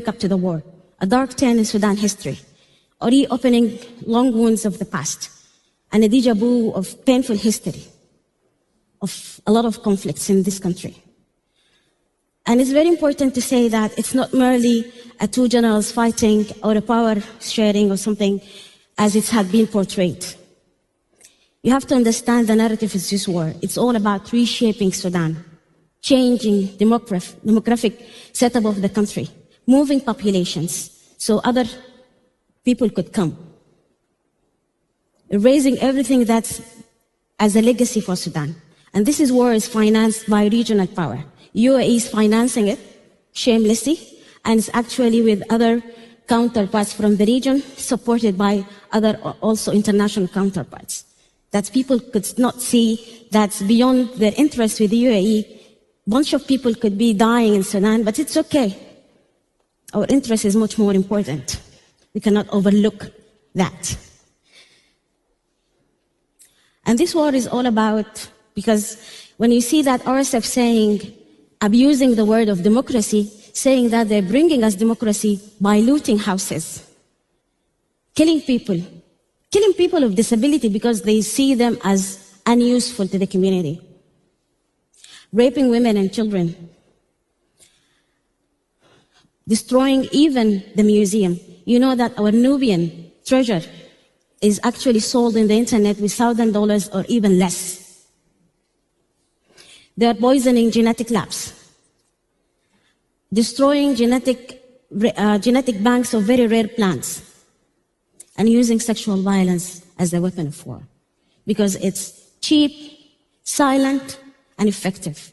up to the war, a dark turn in Sudan history, or reopening long wounds of the past, and a déjà vu of painful history, of a lot of conflicts in this country. And it's very important to say that it's not merely two generals fighting or a power sharing or something as it had been portrayed. You have to understand the narrative of this war. It's all about reshaping Sudan, changing demographic setup of the country, moving populations so other people could come, erasing everything that's as a legacy for Sudan. And this war is financed by regional power. UAE is financing it shamelessly, and it's actually with other counterparts from the region, supported by other also international counterparts. That people could not see that's beyond their interest with the UAE. A bunch of people could be dying in Sudan, but it's okay. Our interest is much more important. We cannot overlook that. And this war is all about, because when you see that RSF saying, abusing the word of democracy, saying that they're bringing us democracy by looting houses, killing people of disability because they see them as unuseful to the community, raping women and children, destroying even the museum. You know that our Nubian treasure is actually sold in the internet with $1,000 or even less. They are poisoning genetic labs, destroying genetic banks of very rare plants, and using sexual violence as a weapon of war, because it's cheap, silent, and effective.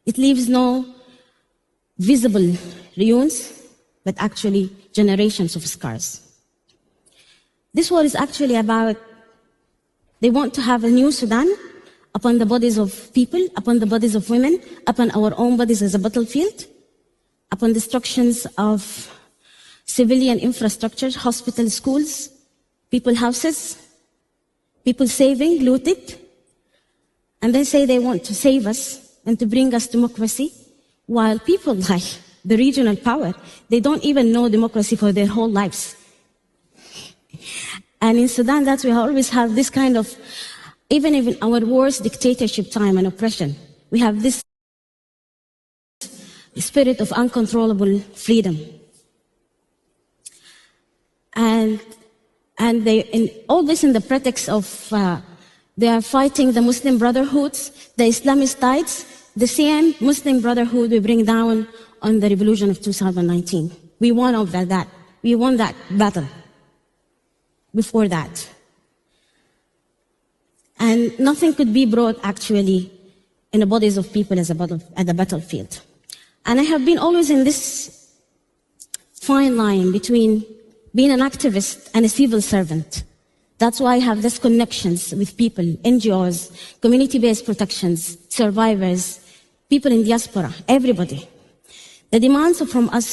It leaves no visible ruins, but actually generations of scars. This war is actually about, they want to have a new Sudan upon the bodies of people, upon the bodies of women, upon our own bodies as a battlefield, upon destructions of civilian infrastructure, hospitals, schools, people houses, people saving, looted. And they say they want to save us and to bring us democracy, while people like the regional power, they don't even know democracy for their whole lives. And in Sudan, we always have this kind of, even in our worst dictatorship time and oppression, we have this spirit of uncontrollable freedom. And all this in the pretext of they are fighting the Muslim Brotherhoods, the Islamists, the same Muslim Brotherhood we bring down on the revolution of 2019. We won over that. We won that battle before that. And nothing could be brought actually in the bodies of people as at the battlefield. And I have been always in this fine line between being an activist and a civil servant. That's why I have these connections with people, NGOs, community-based protections, survivors, people in diaspora, everybody. The demands from us